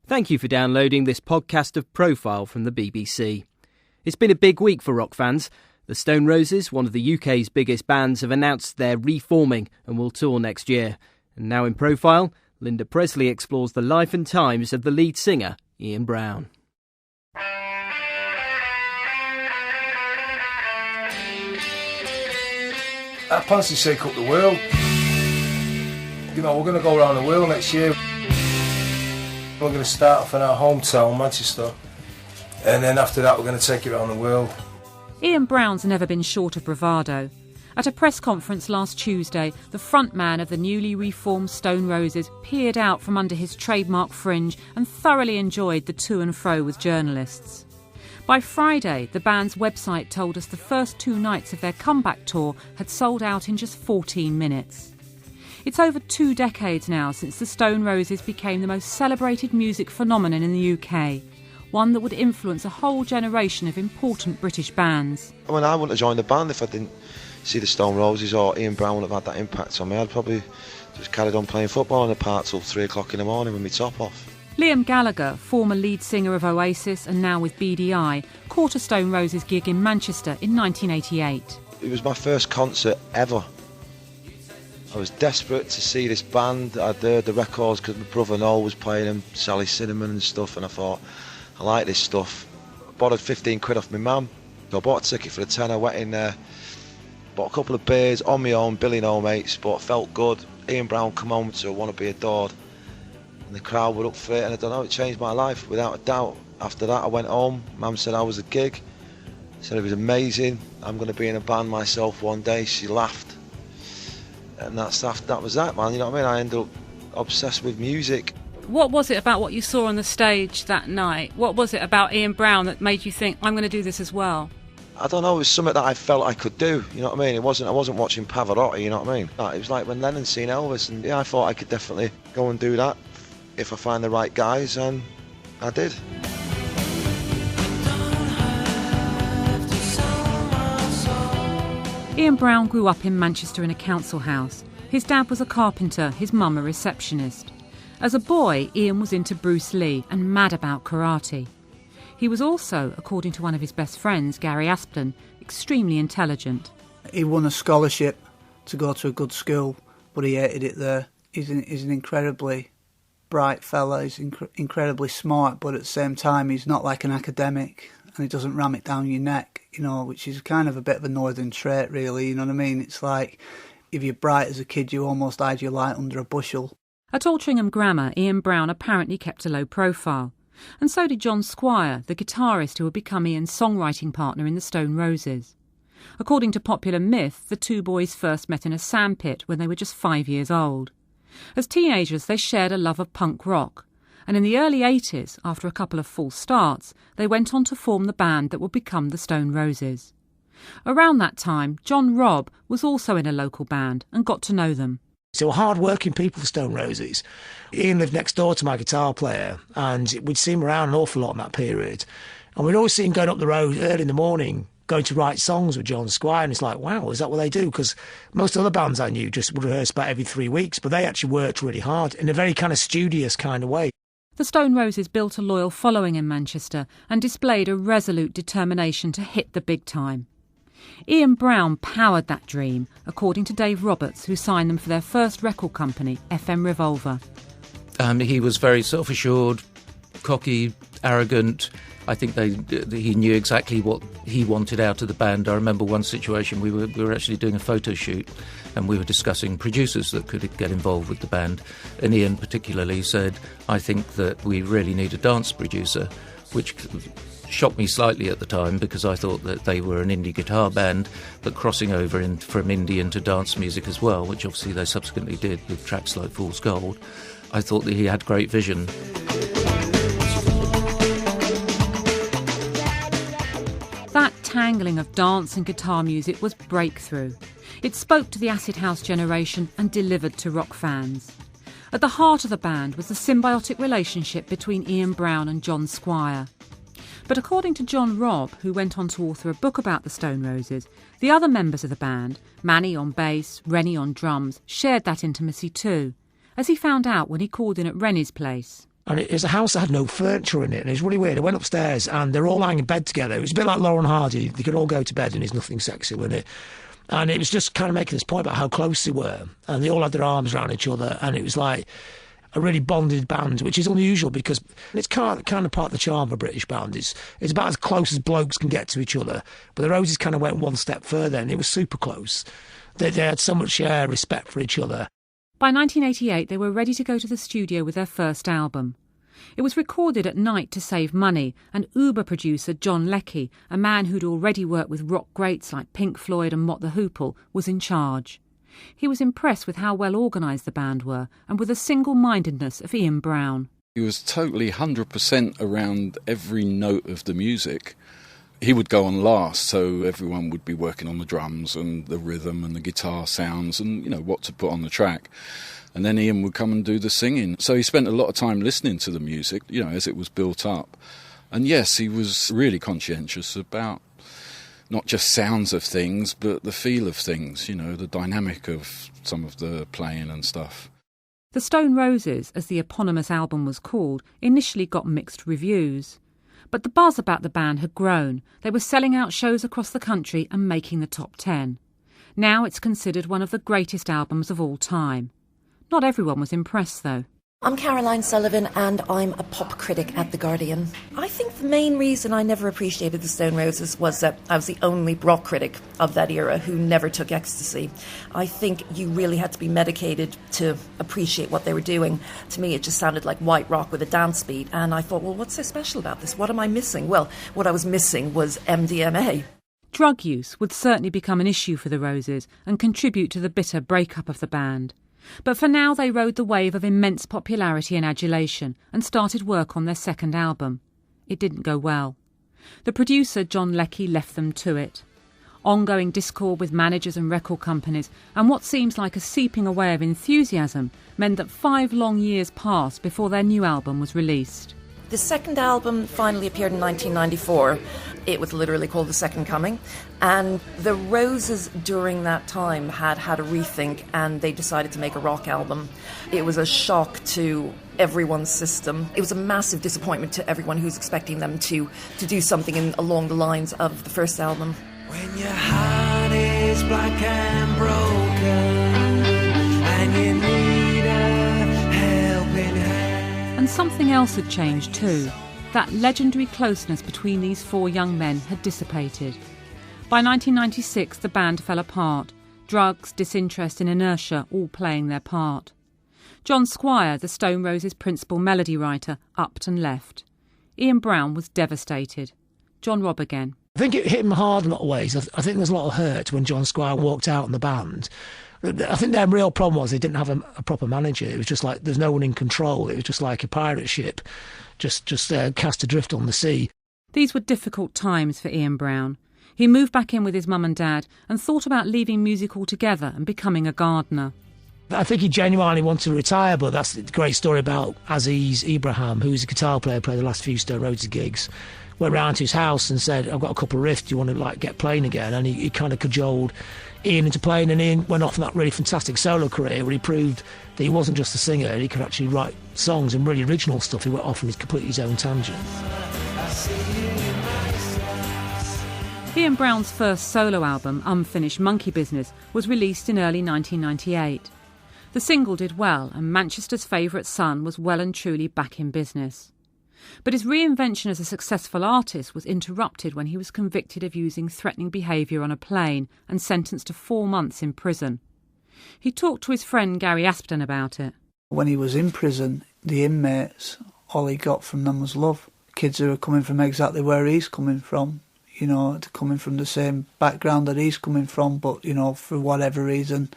Thank you for downloading this podcast of Profile from the BBC. It's been a big week for rock fans. The Stone Roses, one of the UK's biggest bands, have announced they're reforming and will tour next year. And now in Profile, Linda Presley explores the life and times of the lead singer, Ian Brown. Our plans to shake up the world. You know, we're going to go around the world next year. We're going to start off in our hometown, Manchester, and then after that we're going to take it around the world. Ian Brown's never been short of bravado. At a press conference last Tuesday, the frontman of the newly reformed Stone Roses peered out from under his trademark fringe and thoroughly enjoyed the to and fro with journalists. By Friday, the band's website told us the first 2 nights of their comeback tour had sold out in just 14 minutes. It's over 2 decades now since the Stone Roses became the most celebrated music phenomenon in the UK, one that would influence a whole generation of important British bands. I mean, I wouldn't have joined the band if I didn't see the Stone Roses or Ian Brown would have had that impact on me. I'd probably just carried on playing football in the park till 3 o'clock in the morning with my top off. Liam Gallagher, former lead singer of Oasis and now with BDI, caught a Stone Roses gig in Manchester in 1988. It was my first concert ever. I was desperate to see this band. I'd heard the records because my brother Noel was playing them, Sally Cinnamon and stuff, and I thought, I like this stuff. I borrowed 15 quid off my mum. I bought a ticket for the tenner, went in there, bought a couple of beers on my own, Billy no mates, but felt good. Ian Brown come home to Wanna Be Adored, and the crowd were up for it, and I don't know, it changed my life without a doubt. After that I went home, Mum said how was the gig, said it was amazing, I'm going to be in a band myself one day. She laughed. And that was that, man, you know what I mean? I ended up obsessed with music. What was it about what you saw on the stage that night? What was it about Ian Brown that made you think, I'm going to do this as well? I don't know, it was something that I felt I could do, you know what I mean? I wasn't watching Pavarotti, you know what I mean? It was like when Lennon seen Elvis, and yeah, I thought I could definitely go and do that if I find the right guys, and I did. Ian Brown grew up in Manchester in a council house. His dad was a carpenter, his mum a receptionist. As a boy, Ian was into Bruce Lee and mad about karate. He was also, according to one of his best friends, Gary Asplin, extremely intelligent. He won a scholarship to go to a good school, but he hated it there. He's an incredibly bright fella, he's incredibly smart, but at the same time he's not like an academic, and he doesn't ram it down your neck, you know, which is kind of a bit of a northern trait, really, you know what I mean? It's like, if you're bright as a kid, you almost hide your light under a bushel. At Altrincham Grammar, Ian Brown apparently kept a low profile. And so did John Squire, the guitarist who would become Ian's songwriting partner in the Stone Roses. According to popular myth, the two boys first met in a sandpit when they were just 5 years old. As teenagers, they shared a love of punk rock. And in the early 80s, after a couple of false starts, they went on to form the band that would become the Stone Roses. Around that time, John Robb was also in a local band and got to know them. So hard-working people, Stone Roses. Ian lived next door to my guitar player, and we'd see him around an awful lot in that period. And we'd always see him going up the road early in the morning, going to write songs with John Squire, and it's like, wow, is that what they do? Because most other bands I knew just would rehearse about every 3 weeks, but they actually worked really hard in a very kind of studious kind of way. The Stone Roses built a loyal following in Manchester and displayed a resolute determination to hit the big time. Ian Brown powered that dream, according to Dave Roberts, who signed them for their first record company, FM Revolver. He was very self-assured, cocky, arrogant. I think he knew exactly what he wanted out of the band. I remember one situation, we were actually doing a photo shoot and we were discussing producers that could get involved with the band. And Ian particularly said, I think that we really need a dance producer, which shocked me slightly at the time because I thought that they were an indie guitar band, but crossing over from indie into dance music as well, which obviously they subsequently did with tracks like Fool's Gold. I thought that he had great vision. That tangling of dance and guitar music was breakthrough. It spoke to the acid house generation and delivered to rock fans. At the heart of the band was the symbiotic relationship between Ian Brown and John Squire. But according to John Robb, who went on to author a book about the Stone Roses, the other members of the band, Manny on bass, Rennie on drums, shared that intimacy too, as he found out when he called in at Rennie's place. And it was a house that had no furniture in it, and it was really weird. I went upstairs, and they're all lying in bed together. It was a bit like Laurel and Hardy. They could all go to bed, and there's nothing sexual in it. And it was just kind of making this point about how close they were. And they all had their arms around each other, and it was like a really bonded band, which is unusual because it's kind of part of the charm of a British band. It's about as close as blokes can get to each other. But the Roses kind of went one step further, and it was super close. They had so much respect for each other. By 1988, they were ready to go to the studio with their first album. It was recorded at night to save money, and Uber producer John Leckie, a man who'd already worked with rock greats like Pink Floyd and Mott the Hoople, was in charge. He was impressed with how well organised the band were and with the single-mindedness of Ian Brown. He was totally 100% around every note of the music. He would go on last, so everyone would be working on the drums and the rhythm and the guitar sounds and, what to put on the track. And then Ian would come and do the singing. So he spent a lot of time listening to the music, as it was built up. And yes, he was really conscientious about not just sounds of things, but the feel of things, the dynamic of some of the playing and stuff. The Stone Roses, as the eponymous album was called, initially got mixed reviews. But the buzz about the band had grown. They were selling out shows across the country and making the top 10. Now it's considered one of the greatest albums of all time. Not everyone was impressed, though. I'm Caroline Sullivan and I'm a pop critic at The Guardian. I think the main reason I never appreciated the Stone Roses was that I was the only rock critic of that era who never took ecstasy. I think you really had to be medicated to appreciate what they were doing. To me, it just sounded like white rock with a dance beat, and I thought, well, what's so special about this? What am I missing? Well, what I was missing was MDMA. Drug use would certainly become an issue for the Roses and contribute to the bitter breakup of the band. But for now they rode the wave of immense popularity and adulation and started work on their second album. It didn't go well. The producer John Leckie left them to it. Ongoing discord with managers and record companies and what seems like a seeping away of enthusiasm meant that 5 long years passed before their new album was released. The second album finally appeared in 1994. It was literally called The Second Coming. And the Roses during that time had a rethink and they decided to make a rock album. It was a shock to everyone's system. It was a massive disappointment to everyone who's expecting them to do something along the lines of the first album. When your heart is black and broken and you need a helping hand. And something else had changed too. That legendary closeness between these 4 young men had dissipated. By 1996, the band fell apart. Drugs, disinterest and inertia all playing their part. John Squire, the Stone Roses' principal melody writer, upped and left. Ian Brown was devastated. John Robb again. I think it hit him hard in a lot of ways. I think there's a lot of hurt when John Squire walked out on the band. I think their real problem was they didn't have a proper manager. It was just like there's no one in control. It was just like a pirate ship, just cast adrift on the sea. These were difficult times for Ian Brown. He moved back in with his mum and dad and thought about leaving music altogether and becoming a gardener. I think he genuinely wanted to retire, but that's the great story about Aziz Ibrahim, who's a guitar player, played the last few Stone Roses gigs. Went round to his house and said, I've got a couple of riffs, do you want to get playing again? And he kind of cajoled Ian into playing, and Ian went off on that really fantastic solo career where he proved that he wasn't just a singer, he could actually write songs and really original stuff. He went off on completely his own tangent. Ian Brown's first solo album, Unfinished Monkey Business, was released in early 1998. The single did well, and Manchester's favourite son was well and truly back in business. But his reinvention as a successful artist was interrupted when he was convicted of using threatening behaviour on a plane and sentenced to 4 months in prison. He talked to his friend Gary Aspden about it. When he was in prison, the inmates, all he got from them was love. Kids who are coming from exactly where he's coming from, they're coming from the same background that he's coming from, but, for whatever reason,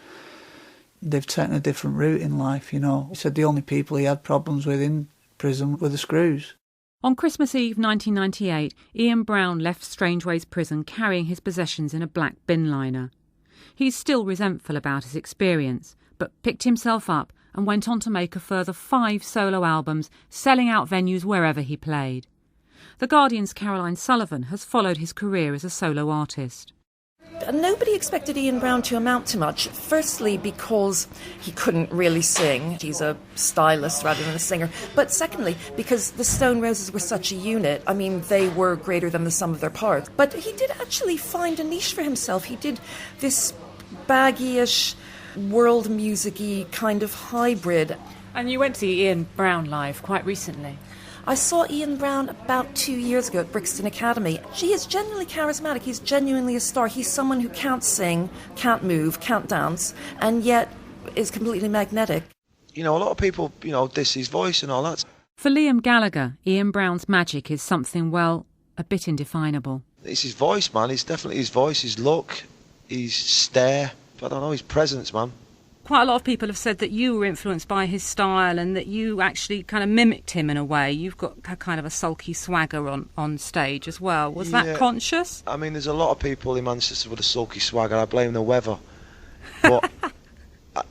they've taken a different route in life, He said the only people he had problems with in prison were the screws. On Christmas Eve 1998, Ian Brown left Strangeways prison carrying his possessions in a black bin liner. He's still resentful about his experience, but picked himself up and went on to make a further 5 solo albums, selling out venues wherever he played. The Guardian's Caroline Sullivan has followed his career as a solo artist. Nobody expected Ian Brown to amount to much. Firstly, because he couldn't really sing. He's a stylist rather than a singer. But secondly, because the Stone Roses were such a unit. I mean, they were greater than the sum of their parts. But he did actually find a niche for himself. He did this baggy-ish, world music-y kind of hybrid. And you went to see Ian Brown live quite recently. I saw Ian Brown about 2 years ago at Brixton Academy. He is genuinely charismatic. He's genuinely a star. He's someone who can't sing, can't move, can't dance, and yet is completely magnetic. You know, a lot of people, diss his voice and all that. For Liam Gallagher, Ian Brown's magic is something, well, a bit indefinable. It's his voice, man. It's definitely his voice, his look, his stare. I don't know, his presence, man. Quite a lot of people have said that you were influenced by his style and that you actually kind of mimicked him in a way. You've got a kind of a sulky swagger on stage as well. Was that conscious? I mean, there's a lot of people in Manchester with a sulky swagger. I blame the weather. But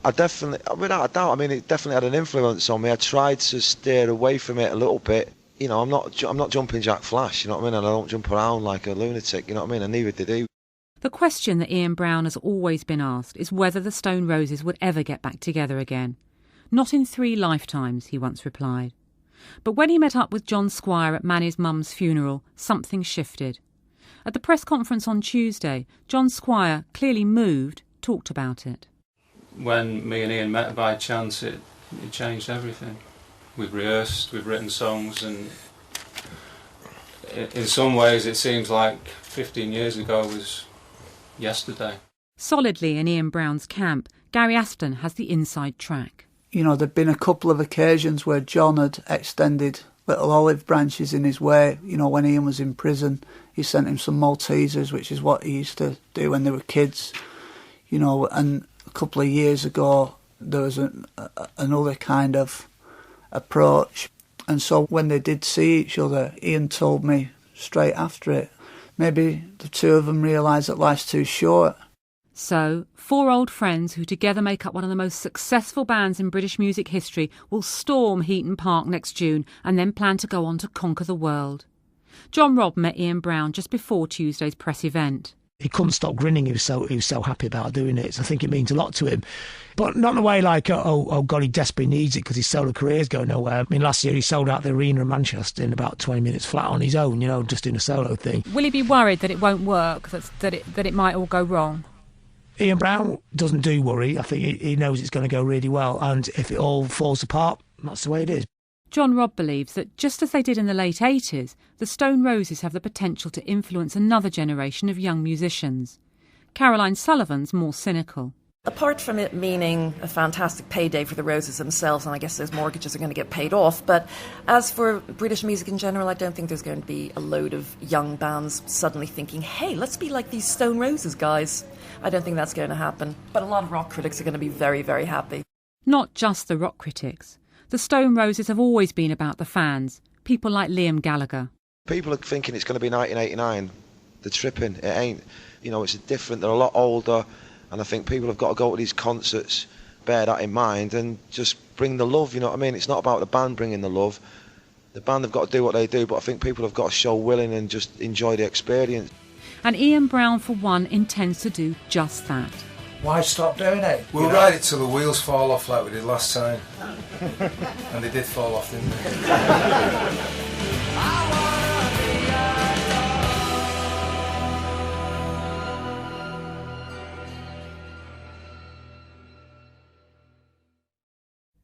I definitely, without a doubt, it definitely had an influence on me. I tried to steer away from it a little bit. I'm not jumping Jack Flash, you know what I mean? And I don't jump around like a lunatic, you know what I mean? And neither did he. The question that Ian Brown has always been asked is whether the Stone Roses would ever get back together again. Not in 3 lifetimes, he once replied. But when he met up with John Squire at Manny's mum's funeral, something shifted. At the press conference on Tuesday, John Squire, clearly moved, talked about it. When me and Ian met by chance, it changed everything. We've rehearsed, we've written songs, and in some ways it seems like 15 years ago was yesterday. Solidly in Ian Brown's camp, Gary Aston has the inside track. There'd been a couple of occasions where John had extended little olive branches in his way. When Ian was in prison, he sent him some Maltesers, which is what he used to do when they were kids. And a couple of years ago, there was another kind of approach. And so when they did see each other, Ian told me straight after it, maybe the two of them realised that life's too short. So, 4 old friends who together make up one of the most successful bands in British music history will storm Heaton Park next June and then plan to go on to conquer the world. John Robb met Ian Brown just before Tuesday's press event. He couldn't stop grinning. He was so happy about doing it. So I think it means a lot to him. But not in a way like, oh God, he desperately needs it because his solo career's going nowhere. Last year he sold out the arena in Manchester in about 20 minutes flat on his own, just doing a solo thing. Will he be worried that it won't work, that it might all go wrong? Ian Brown doesn't do worry. I think he knows it's going to go really well. And if it all falls apart, that's the way it is. John Robb believes that just as they did in the late 80s, the Stone Roses have the potential to influence another generation of young musicians. Caroline Sullivan's more cynical. Apart from it meaning a fantastic payday for the Roses themselves, and I guess those mortgages are going to get paid off, but as for British music in general, I don't think there's going to be a load of young bands suddenly thinking, hey, let's be like these Stone Roses guys. I don't think that's going to happen. But a lot of rock critics are going to be very, very happy. Not just the rock critics. The Stone Roses have always been about the fans, people like Liam Gallagher. People are thinking it's going to be 1989. They're tripping. It ain't. It's different. They're a lot older. And I think people have got to go to these concerts, bear that in mind, and just bring the love, you know what I mean? It's not about the band bringing the love. The band have got to do what they do, but I think people have got to show willing and just enjoy the experience. And Ian Brown, for one, intends to do just that. Why stop doing it? We'll ride it till the wheels fall off like we did last time. And they did fall off, didn't they?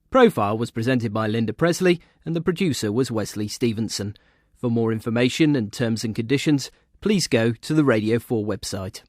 Profile was presented by Linda Presley and the producer was Wesley Stevenson. For more information and terms and conditions, please go to the Radio 4 website.